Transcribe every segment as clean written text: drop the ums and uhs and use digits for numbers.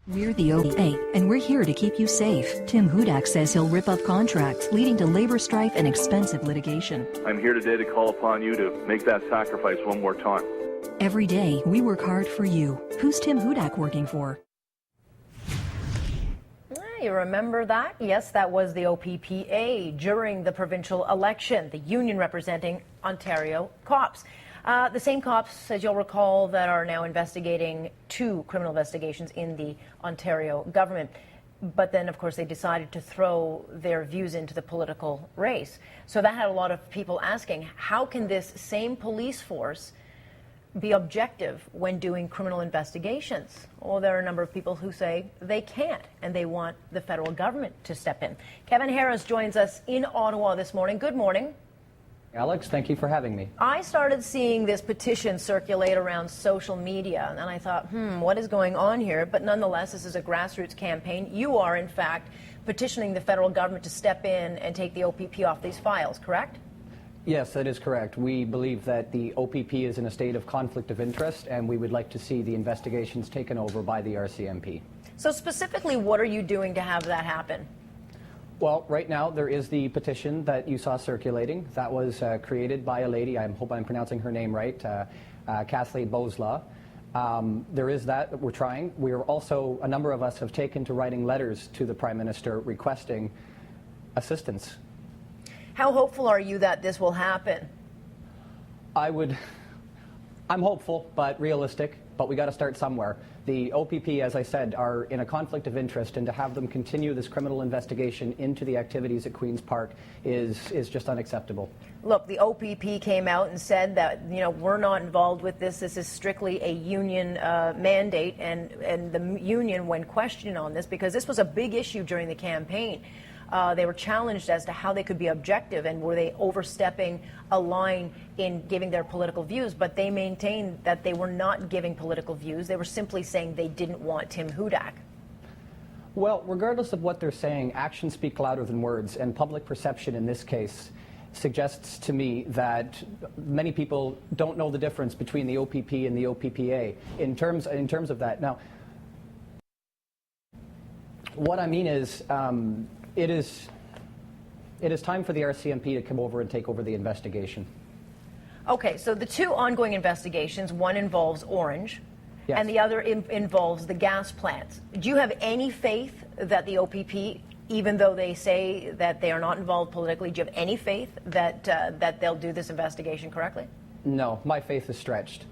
We're the OPA, and we're here to keep you safe. Tim Hudak says he'll rip up contracts, leading to labor strife and expensive litigation. I'm here today to call upon you to make that sacrifice one more time. Every day, we work hard for you. Who's Tim Hudak working for? You remember that? Yes, that was the OPPA during the provincial election, the union representing Ontario cops. The same cops, as you'll recall, that are now investigating 2 criminal investigations in the Ontario government. But then, of course, they decided to throw their views into the political race. So that had a lot of people asking, how can this same police force be objective when doing criminal investigations? Well, there are a number of people who say they can't, and they want the federal government to step in. Kevin Harris joins us in Ottawa this morning. Good morning. Alex, thank you for having me. I started seeing this petition circulate around social media, and I thought, what is going on here? But nonetheless, this is a grassroots campaign. You are, in fact, petitioning the federal government to step in and take the OPP off these files, correct? Yes, that is correct. We believe that the OPP is in a state of conflict of interest, and we would like to see the investigations taken over by the RCMP. So specifically, what are you doing to have that happen? Well, right now there is the petition that you saw circulating. That was created by a lady, I hope I'm pronouncing her name right, Kathleen Bosla. There is that we're trying. We're also, a number of us have taken to writing letters to the Prime Minister requesting assistance. How hopeful are you that this will happen? I'm hopeful, but realistic, but we got to start somewhere. The OPP, as I said, are in a conflict of interest, and to have them continue this criminal investigation into the activities at Queen's Park is just unacceptable. Look, the OPP came out and said that, we're not involved with this. This is strictly a union mandate, and the union, when questioned on this, because this was a big issue during the campaign, they were challenged as to how they could be objective and were they overstepping a line in giving their political views, but they maintained that they were not giving political views. They were simply saying they didn't want Tim Hudak. Well, regardless of what they're saying, actions speak louder than words, and public perception in this case suggests to me that many people don't know the difference between the OPP and the OPPA in terms of that. Now, what I mean is, it is time for the RCMP to come over and take over the investigation. Okay, so the 2 ongoing investigations, one involves Orange, yes, and the other involves the gas plants. Do you have any faith that the OPP, even though they say that they are not involved politically, do you have any faith that they'll do this investigation correctly? No, my faith is stretched.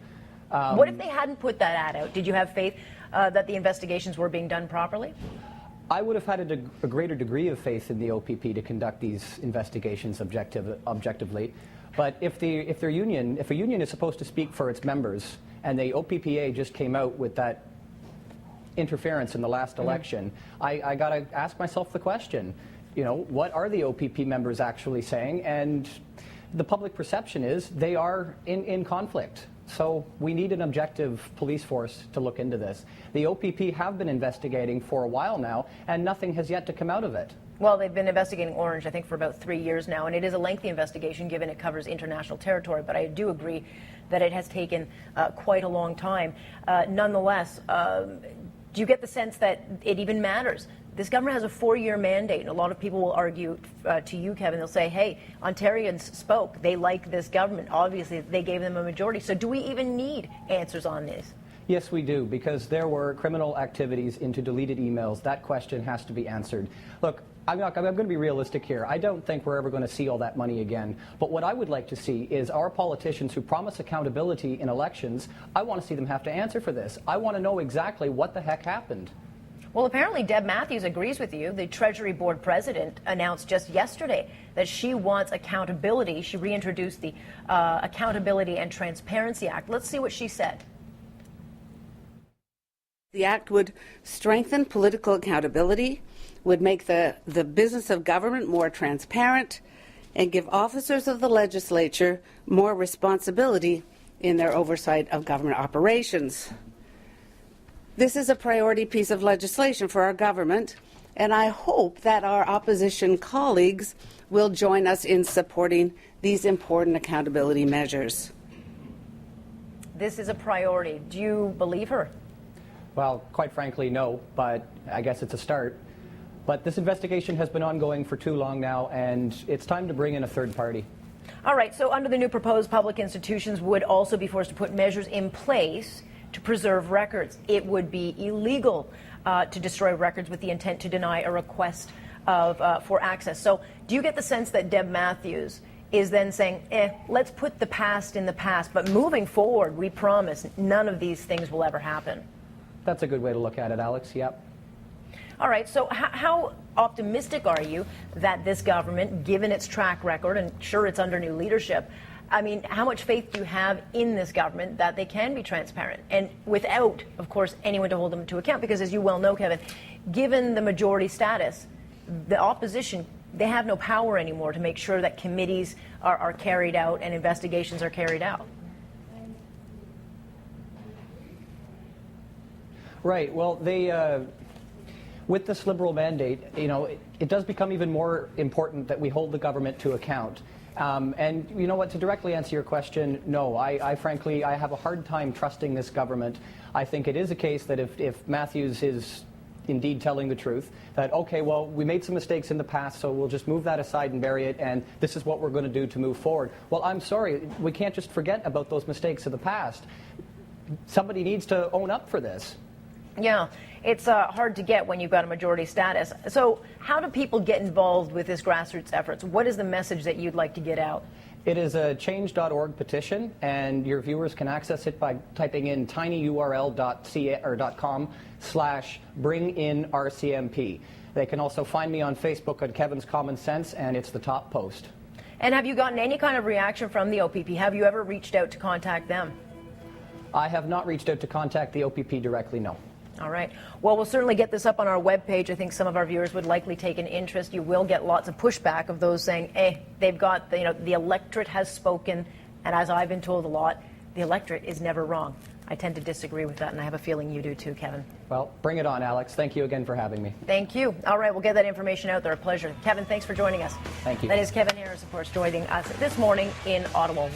What if they hadn't put that ad out? Did you have faith that the investigations were being done properly? I would have had a greater degree of faith in the OPP to conduct these investigations objectively. But if a union is supposed to speak for its members, and the OPPA just came out with that interference in the last election, I got to ask myself the question, what are the OPP members actually saying? And the public perception is they are in conflict. So we need an objective police force to look into this. The OPP have been investigating for a while now, and nothing has yet to come out of it. Well, they've been investigating Orange, I think, for about 3 years now, and it is a lengthy investigation given it covers international territory, but I do agree that it has taken quite a long time. Nonetheless, do you get the sense that it even matters? This government has a 4-year mandate, and a lot of people will argue to you, Kevin, they'll say, hey, Ontarians spoke. They like this government. Obviously, they gave them a majority. So do we even need answers on this? Yes, we do, because there were criminal activities into deleted emails. That question has to be answered. Look, I'm going to be realistic here. I don't think we're ever going to see all that money again. But what I would like to see is our politicians who promise accountability in elections, I want to see them have to answer for this. I want to know exactly what the heck happened. Well, apparently Deb Matthews agrees with you. The Treasury Board president announced just yesterday that she wants accountability. She reintroduced the Accountability and Transparency Act. Let's see what she said. The act would strengthen political accountability, would make the business of government more transparent, and give officers of the legislature more responsibility in their oversight of government operations. This is a priority piece of legislation for our government, and I hope that our opposition colleagues will join us in supporting these important accountability measures. This is a priority. Do you believe her? Well, quite frankly, no, but I guess it's a start. But this investigation has been ongoing for too long now, and it's time to bring in a third party. All right, so under the new proposed, public institutions would also be forced to put measures in place to preserve records. It would be illegal to destroy records with the intent to deny a request for access. So do you get the sense that Deb Matthews is then saying, let's put the past in the past, but moving forward, we promise none of these things will ever happen? That's a good way to look at it, Alex. Yep. All right, so how optimistic are you that this government, given its track record, and sure, it's under new leadership, I mean, how much faith do you have in this government that they can be transparent and without, of course, anyone to hold them to account? Because as you well know, Kevin, given the majority status, the opposition, they have no power anymore to make sure that committees are carried out and investigations are carried out. Right. Well, with this Liberal mandate, it does become even more important that we hold the government to account. And you know what, to directly answer your question, no, I frankly have a hard time trusting this government. I think it is a case that if Matthews is indeed telling the truth, that, okay, well, we made some mistakes in the past, so we'll just move that aside and bury it, and this is what we're going to do to move forward. Well, I'm sorry, we can't just forget about those mistakes of the past. Somebody needs to own up for this. Yeah, it's hard to get when you've got a majority status. So how do people get involved with this grassroots efforts? What is the message that you'd like to get out? It is a change.org petition, and your viewers can access it by typing in tinyurl.com/bringinRCMP. They can also find me on Facebook at Kevin's Common Sense, and it's the top post. And have you gotten any kind of reaction from the OPP? Have you ever reached out to contact them? I have not reached out to contact the OPP directly, no. All right. Well, we'll certainly get this up on our webpage. I think some of our viewers would likely take an interest. You will get lots of pushback of those saying, they've got, the electorate has spoken. And as I've been told a lot, the electorate is never wrong. I tend to disagree with that, and I have a feeling you do too, Kevin. Well, bring it on, Alex. Thank you again for having me. Thank you. All right, we'll get that information out there. A pleasure. Kevin, thanks for joining us. Thank you. That is Kevin Harris, of course, joining us this morning in Ottawa.